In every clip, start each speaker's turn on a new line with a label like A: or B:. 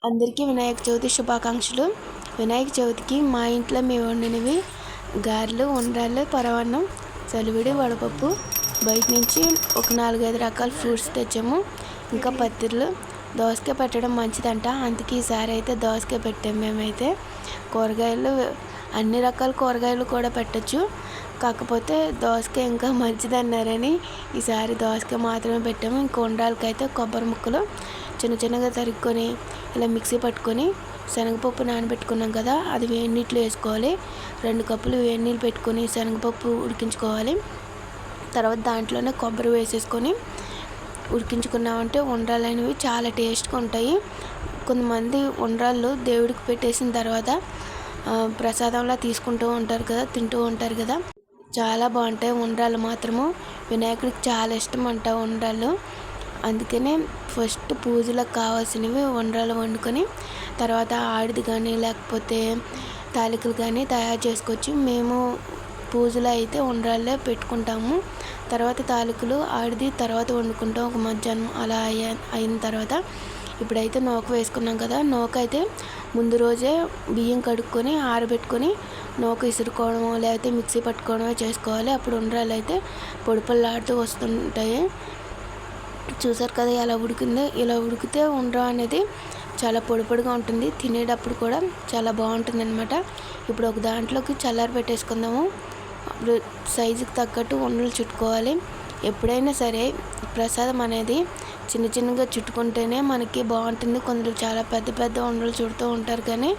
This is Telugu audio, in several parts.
A: అందరికీ వినాయక చవితి శుభాకాంక్షలు. వినాయక చవితికి మా ఇంట్లో మేము వండినవి గారెలు, ఉండ్రాళ్ళు, పరమాన్నం, చలివిడి, వడపప్పు. బయట నుంచి ఒక 4-5 రకాల ఫ్రూట్స్ తెచ్చాము. ఇంకా పత్తిర్లు. దోసకాయ పెట్టడం మంచిదంట, అందుకే ఈసారి అయితే దోసకాయ పెట్టాము. మేమైతే కూరగాయలు, అన్ని రకాల కూరగాయలు కూడా పెట్టచ్చు, కాకపోతే దోసకాయ ఇంకా మంచిదన్నారని ఈసారి దోసకాయ మాత్రమే పెట్టాము. ఇంకా ఉండ్రాళ్ళకైతే కొబ్బరి ముక్కలు చిన్న చిన్నగా తరుక్కొని ఇలా మిక్సీ పట్టుకొని శనగపప్పు నానబెట్టుకున్నాం కదా, అది వేడి నీటిలో వేసుకోవాలి. 2 కప్పులు వేడి నీళ్ళు పెట్టుకొని శనగపప్పు ఉడికించుకోవాలి. తర్వాత దాంట్లోనే కొబ్బరి వేసేసుకొని ఉడికించుకున్నామంటే ఉండ్రాళ్ళు అనేవి చాలా టేస్ట్గా ఉంటాయి. కొంతమంది ఉండ్రాళ్ళు దేవుడికి పెట్టేసిన తర్వాత ప్రసాదంలా తీసుకుంటూ ఉంటారు కదా, తింటూ ఉంటారు కదా, చాలా బాగుంటాయి. ఉండ్రాళ్ళు మాత్రము వినాయకుడికి చాలా ఇష్టం అంట ఉండ్రాళ్ళు. అందుకనే ఫస్ట్ పూజలకు కావాల్సినవి ఉండ్రాళ్ళు వండుకొని తర్వాత ఆడిది కానీ లేకపోతే తాలికలు కానీ తయారు చేసుకోవచ్చు. మేము పూజలో అయితే ఉండ్రాళ్ళే పెట్టుకుంటాము. తర్వాత తాలికలు ఆడిది తర్వాత వండుకుంటాం ఒక మధ్యాహ్నం అలా అయిన తర్వాత. ఇప్పుడైతే నూక వేసుకున్నాం కదా, నూక అయితే ముందు రోజే బియ్యం కడుక్కొని ఆరబెట్టుకొని నూక ఇసురుకోవడమో లేకపోతే మిక్సీ పట్టుకోవడమో చేసుకోవాలి. అప్పుడు ఉండ్రాళ్ళు అయితే పొడిపొల్లాడుతూ వస్తుంటాయి. చూసారు కదా ఎలా ఉడికిందో. ఇలా ఉడికితే ఉండ్ర అనేది చాలా పొడిగా ఉంటుంది, తినేటప్పుడు కూడా చాలా బాగుంటుంది అనమాట. ఇప్పుడు ఒక దాంట్లోకి చల్లారి పెట్టేసుకుందాము. అప్పుడు సైజుకి తగ్గట్టు ఉండలు చుట్టుకోవాలి. ఎప్పుడైనా సరే ప్రసాదం అనేది చిన్న చిన్నగా చుట్టుకుంటేనే మనకి బాగుంటుంది. కొందరు చాలా పెద్ద ఉండలు చుడుతూ ఉంటారు, కానీ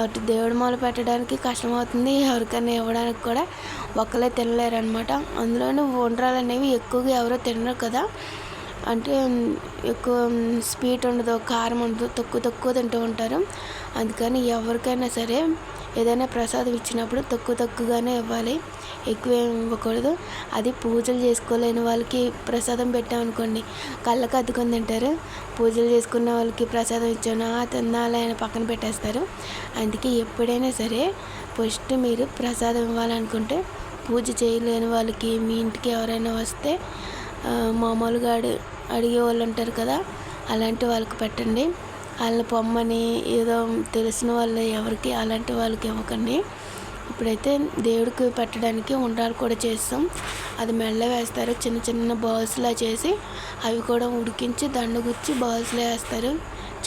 A: అటు దేవుడి మాల పెట్టడానికి కష్టమవుతుంది, ఎవరికైనా ఇవ్వడానికి కూడా ఒక్కలే తినలేరు అనమాట. అందులోనూ ఉండ్రాలు అనేవి ఎక్కువగా ఎవరో తినరు కదా, అంటే ఎక్కువ స్వీట్ ఉండదు, కారం ఉండదు, తక్కువ తింటూ ఉంటారు. అందుకని ఎవరికైనా సరే ఏదైనా ప్రసాదం ఇచ్చినప్పుడు తక్కువగానే ఇవ్వాలి, ఎక్కువ ఇవ్వకూడదు. అది పూజలు చేసుకోలేని వాళ్ళకి ప్రసాదం పెట్టామనుకోండి కళ్ళకు అద్దుకొని తింటారు. పూజలు చేసుకున్న వాళ్ళకి ప్రసాదం ఇచ్చాను తినాలి అని పక్కన పెట్టేస్తారు. అందుకే ఎప్పుడైనా సరే ఫస్ట్ మీరు ప్రసాదం ఇవ్వాలనుకుంటే పూజ చేయలేని వాళ్ళకి, మీ ఇంటికి ఎవరైనా వస్తే మామూలుగా అడిగే వాళ్ళు ఉంటారు కదా, అలాంటి వాళ్ళకి పెట్టండి. వాళ్ళని పొమ్మని ఏదో తెలిసిన వాళ్ళు ఎవరికి అలాంటి వాళ్ళకి ఇవ్వకండి. ఇప్పుడైతే దేవుడికి పెట్టడానికి ఉండ్రాలు కూడా చేస్తాం. అది మెల్ల వేస్తారు, చిన్న బాల్స్లా చేసి అవి కూడా ఉడికించి దండగుచ్చి బాల్స్లో వేస్తారు.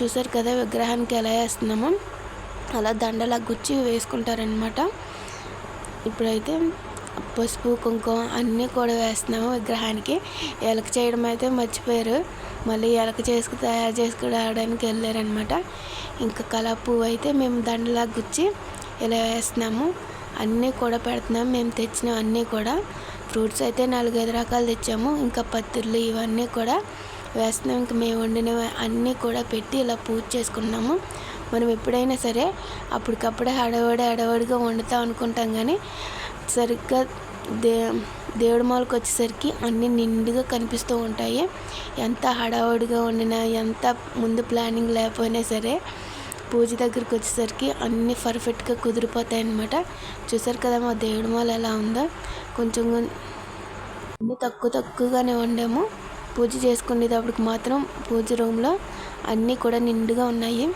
A: చూసారు కదా విగ్రహానికి ఎలా వేస్తున్నామో అలా దండలా గుచ్చి వేసుకుంటారనమాట. ఇప్పుడైతే పసుపు కుంకుమ అన్నీ కూడా వేస్తున్నాము విగ్రహానికి. ఎలక చేయడం అయితే మర్చిపోయారు, మళ్ళీ ఎలక తయారు చేసుకురావడానికి వెళ్ళారనమాట. ఇంకా కలర్ పువ్వు అయితే మేము దండలా గుచ్చి ఇలా వేస్తున్నాము. అన్నీ కూడా పెడుతున్నాము. మేము తెచ్చినవి అన్నీ కూడా ఫ్రూట్స్ అయితే 4-5 రకాలు తెచ్చాము. ఇంకా పత్తిర్లు ఇవన్నీ కూడా వేస్తున్నాం. ఇంకా మేము వండినవి అన్నీ కూడా పెట్టి ఇలా పూజ చేసుకున్నాము. మనం ఎప్పుడైనా సరే అప్పటికప్పుడే హడావుడిగా వండుతాం అనుకుంటాం, కానీ సరిగ్గా దేవుడి మాలకు వచ్చేసరికి అన్నీ నిండుగా కనిపిస్తూ ఉంటాయి. ఎంత హడావుడిగా వండినా, ఎంత ముందు ప్లానింగ్ లేకపోయినా సరే పూజ దగ్గరికి వచ్చేసరికి అన్నీ పర్ఫెక్ట్గా కుదిరిపోతాయి అన్నమాట. చూసారు కదా మా దేవుడి మాల ఎలా ఉందో. కొంచెం అన్నీ తక్కువగానే వండాము. పూజ చేసుకునేటప్పటికి మాత్రం పూజ రూమ్లో అన్నీ కూడా నిండుగా ఉన్నాయి.